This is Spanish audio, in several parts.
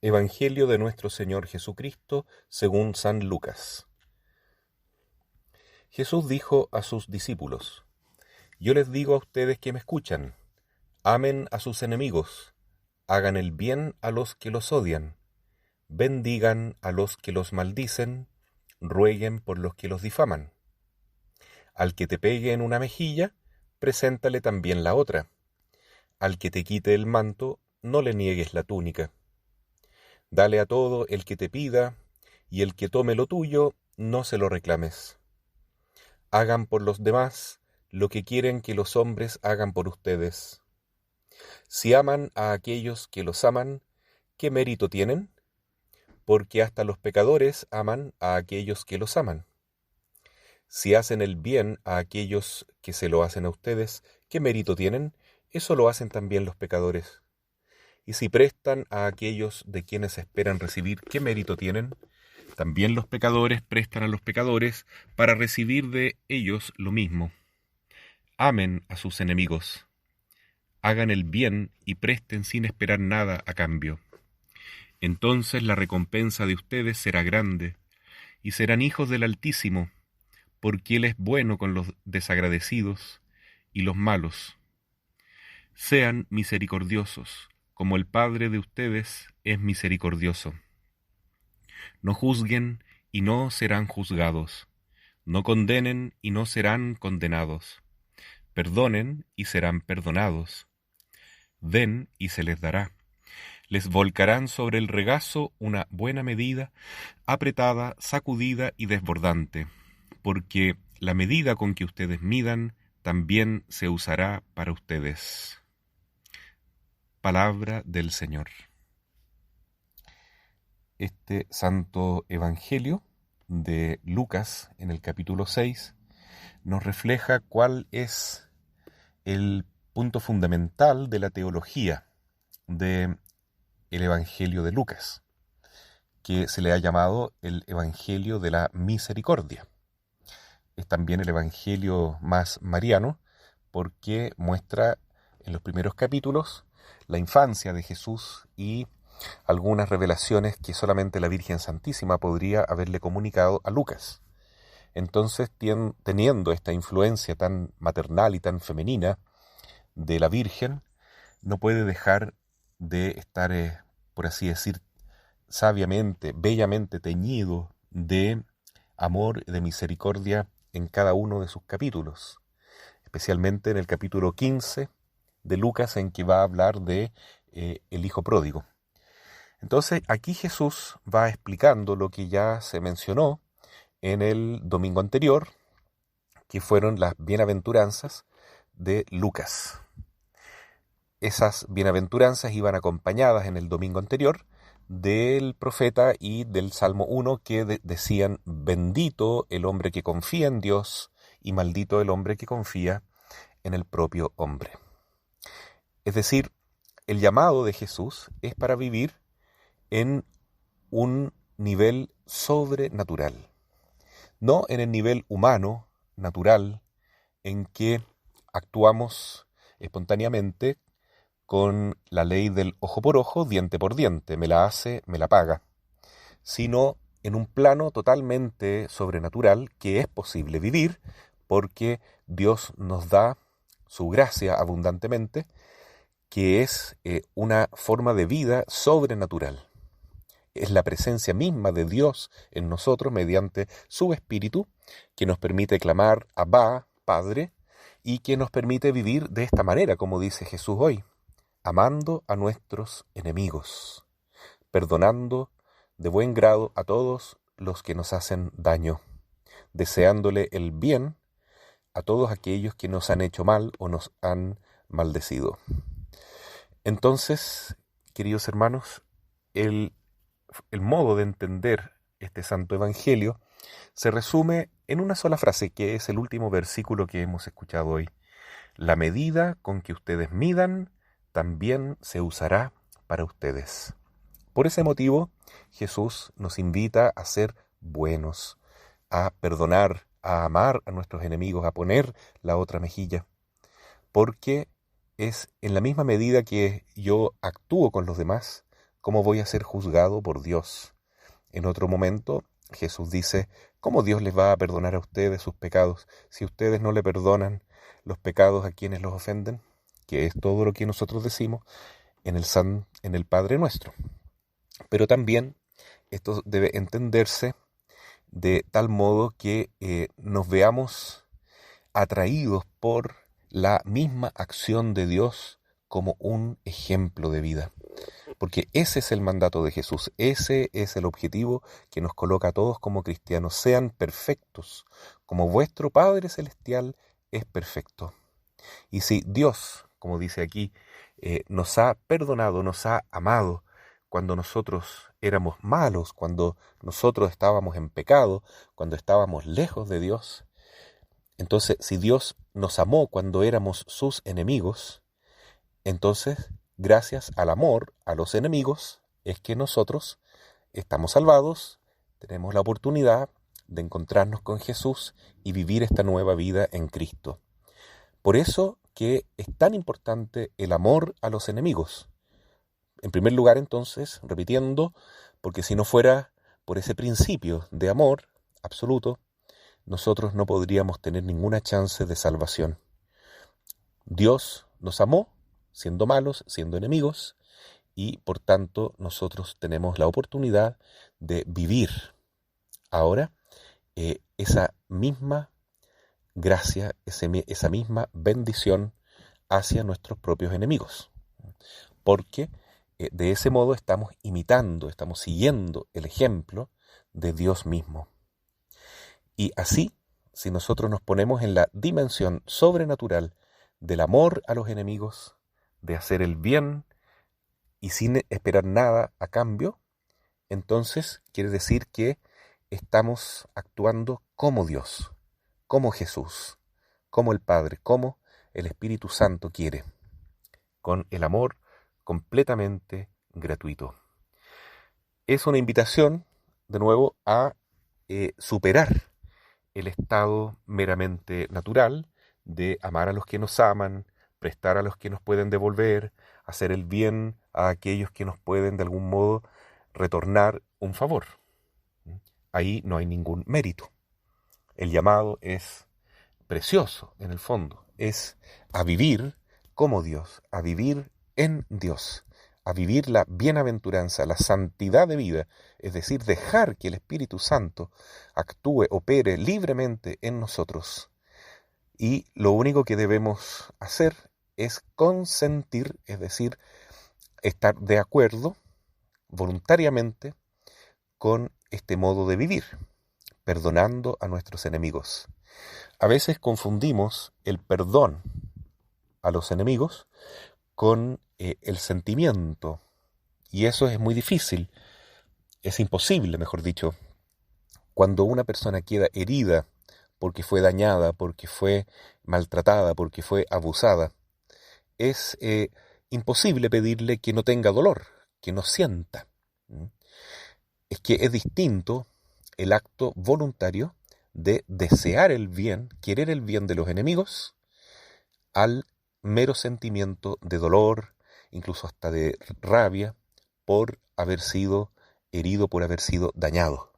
Evangelio de nuestro Señor Jesucristo según San Lucas. Jesús dijo a sus discípulos: Yo les digo a ustedes que me escuchan, amen a sus enemigos, hagan el bien a los que los odian, bendigan a los que los maldicen, rueguen por los que los difaman. Al que te pegue en una mejilla, preséntale también la otra. Al que te quite el manto, no le niegues la túnica. Dale a todo el que te pida, y el que tome lo tuyo, no se lo reclames. Hagan por los demás lo que quieren que los hombres hagan por ustedes. Si aman a aquellos que los aman, ¿qué mérito tienen? Porque hasta los pecadores aman a aquellos que los aman. Si hacen el bien a aquellos que se lo hacen a ustedes, ¿qué mérito tienen? Eso lo hacen también los pecadores. Y si prestan a aquellos de quienes esperan recibir, ¿qué mérito tienen? También los pecadores prestan a los pecadores para recibir de ellos lo mismo. Amen a sus enemigos. Hagan el bien y presten sin esperar nada a cambio. Entonces la recompensa de ustedes será grande, y serán hijos del Altísimo, porque Él es bueno con los desagradecidos y los malos. Sean misericordiosos, como el Padre de ustedes es misericordioso. No juzguen y no serán juzgados. No condenen y no serán condenados. Perdonen y serán perdonados. Den y se les dará. Les volcarán sobre el regazo una buena medida, apretada, sacudida y desbordante, porque la medida con que ustedes midan también se usará para ustedes. Palabra del Señor. Este santo evangelio de Lucas, en el capítulo 6, nos refleja cuál es el punto fundamental de la teología del evangelio de Lucas, que se le ha llamado el evangelio de la misericordia. Es también el evangelio más mariano porque muestra en los primeros capítulos la infancia de Jesús y algunas revelaciones que solamente la Virgen Santísima podría haberle comunicado a Lucas. Entonces, teniendo esta influencia tan maternal y tan femenina de la Virgen, no puede dejar de estar, por así decir, sabiamente, bellamente teñido de amor y de misericordia en cada uno de sus capítulos, especialmente en el capítulo 15 de Lucas, en que va a hablar de el hijo pródigo. Entonces, aquí Jesús va explicando lo que ya se mencionó en el domingo anterior, que fueron las bienaventuranzas de Lucas. Esas bienaventuranzas iban acompañadas en el domingo anterior del profeta y del Salmo 1 que decían: bendito el hombre que confía en Dios y maldito el hombre que confía en el propio hombre. Es decir, el llamado de Jesús es para vivir en un nivel sobrenatural, no en el nivel humano, natural, en que actuamos espontáneamente con la ley del ojo por ojo, diente por diente, me la hace, me la paga, sino en un plano totalmente sobrenatural que es posible vivir porque Dios nos da su gracia abundantemente, que es una forma de vida sobrenatural. Es la presencia misma de Dios en nosotros mediante su Espíritu que nos permite clamar Abba, Padre, y que nos permite vivir de esta manera, como dice Jesús hoy, amando a nuestros enemigos, perdonando de buen grado a todos los que nos hacen daño, deseándole el bien a todos aquellos que nos han hecho mal o nos han maldecido. Entonces, queridos hermanos, el modo de entender este santo evangelio se resume en una sola frase, que es el último versículo que hemos escuchado hoy. La medida con que ustedes midan también se usará para ustedes. Por ese motivo, Jesús nos invita a ser buenos, a perdonar, a amar a nuestros enemigos, a poner la otra mejilla, porque es en la misma medida que yo actúo con los demás, ¿cómo voy a ser juzgado por Dios? En otro momento, Jesús dice, ¿cómo Dios les va a perdonar a ustedes sus pecados si ustedes no le perdonan los pecados a quienes los ofenden? Que es todo lo que nosotros decimos en el Padre Nuestro. Pero también esto debe entenderse de tal modo que nos veamos atraídos por la misma acción de Dios como un ejemplo de vida. Porque ese es el mandato de Jesús, ese es el objetivo que nos coloca a todos como cristianos. Sean perfectos, como vuestro Padre Celestial es perfecto. Y si Dios, como dice aquí, nos ha perdonado, nos ha amado, cuando nosotros éramos malos, cuando nosotros estábamos en pecado, cuando estábamos lejos de Dios, entonces si Dios nos amó cuando éramos sus enemigos, entonces gracias al amor a los enemigos es que nosotros estamos salvados, tenemos la oportunidad de encontrarnos con Jesús y vivir esta nueva vida en Cristo. Por eso que es tan importante el amor a los enemigos. En primer lugar, entonces, repitiendo, porque si no fuera por ese principio de amor absoluto, nosotros no podríamos tener ninguna chance de salvación. Dios nos amó, siendo malos, siendo enemigos, y por tanto nosotros tenemos la oportunidad de vivir ahora esa misma gracia, esa misma bendición hacia nuestros propios enemigos. Porque de ese modo estamos imitando, estamos siguiendo el ejemplo de Dios mismo. Y así, si nosotros nos ponemos en la dimensión sobrenatural del amor a los enemigos, de hacer el bien y sin esperar nada a cambio, entonces quiere decir que estamos actuando como Dios, como Jesús, como el Padre, como el Espíritu Santo quiere, con el amor completamente gratuito. Es una invitación, de nuevo, a superar el estado meramente natural de amar a los que nos aman, prestar a los que nos pueden devolver, hacer el bien a aquellos que nos pueden de algún modo retornar un favor. Ahí no hay ningún mérito. El llamado es precioso, en el fondo, es a vivir como Dios, a vivir en Dios, a vivir la bienaventuranza, la santidad de vida, es decir, dejar que el Espíritu Santo actúe, opere libremente en nosotros. Y lo único que debemos hacer es consentir, es decir, estar de acuerdo voluntariamente con este modo de vivir, perdonando a nuestros enemigos. A veces confundimos el perdón a los enemigos con el sentimiento, y eso es muy difícil, es imposible, mejor dicho. Cuando una persona queda herida porque fue dañada, porque fue maltratada, porque fue abusada, es imposible pedirle que no tenga dolor, que no sienta. Es que es distinto el acto voluntario de desear el bien, querer el bien de los enemigos, al mero sentimiento de dolor, incluso hasta de rabia, por haber sido herido, por haber sido dañado.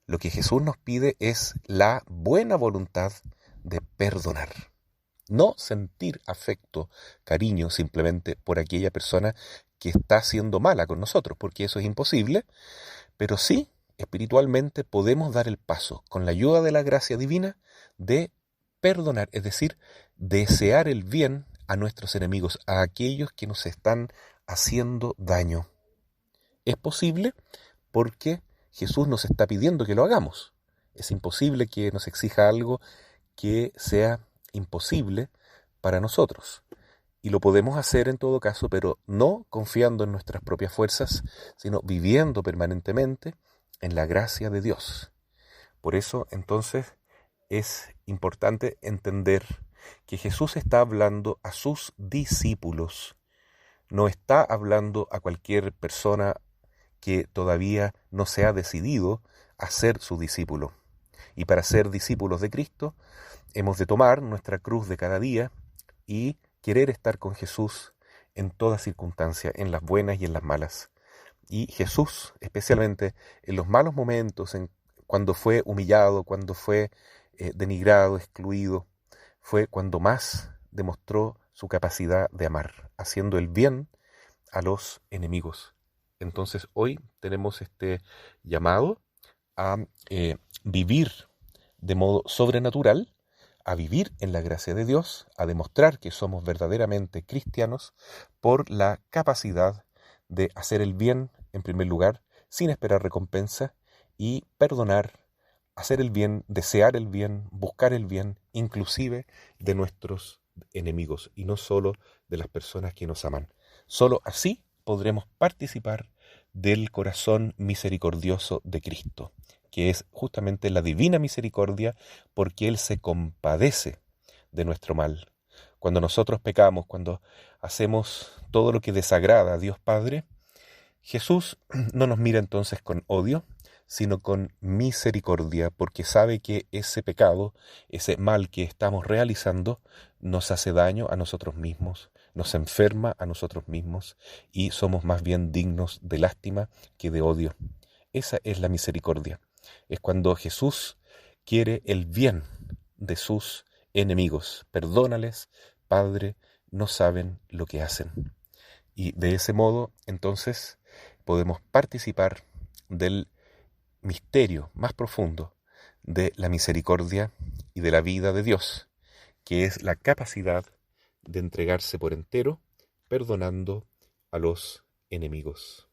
Lo que Jesús nos pide es la buena voluntad de perdonar. No sentir afecto, cariño simplemente por aquella persona que está siendo mala con nosotros, porque eso es imposible, pero sí, espiritualmente podemos dar el paso, con la ayuda de la gracia divina, de perdonar, es decir, desear el bien a nuestros enemigos, a aquellos que nos están haciendo daño. Es posible porque Jesús nos está pidiendo que lo hagamos. Es imposible que nos exija algo que sea imposible para nosotros. Y lo podemos hacer en todo caso, pero no confiando en nuestras propias fuerzas, sino viviendo permanentemente en la gracia de Dios. Por eso, entonces, es importante entender que Jesús está hablando a sus discípulos. No está hablando a cualquier persona que todavía no se ha decidido a ser su discípulo. Y para ser discípulos de Cristo, hemos de tomar nuestra cruz de cada día y querer estar con Jesús en toda circunstancia, en las buenas y en las malas. Y Jesús, especialmente en los malos momentos, cuando fue humillado, cuando fue denigrado, excluido, fue cuando más demostró su capacidad de amar, haciendo el bien a los enemigos. Entonces hoy tenemos este llamado a vivir de modo sobrenatural, a vivir en la gracia de Dios, a demostrar que somos verdaderamente cristianos por la capacidad de hacer el bien en primer lugar, sin esperar recompensa, y perdonar, hacer el bien, desear el bien, buscar el bien, inclusive de nuestros enemigos, y no solo de las personas que nos aman. Solo así podremos participar del corazón misericordioso de Cristo, que es justamente la divina misericordia, porque Él se compadece de nuestro mal. Cuando nosotros pecamos, cuando hacemos todo lo que desagrada a Dios Padre, Jesús no nos mira entonces con odio, sino con misericordia, porque sabe que ese pecado, ese mal que estamos realizando, nos hace daño a nosotros mismos, nos enferma a nosotros mismos, y somos más bien dignos de lástima que de odio. Esa es la misericordia. Es cuando Jesús quiere el bien de sus enemigos. Perdónales, Padre, no saben lo que hacen. Y de ese modo, entonces, podemos participar del misterio más profundo de la misericordia y de la vida de Dios, que es la capacidad de entregarse por entero, perdonando a los enemigos.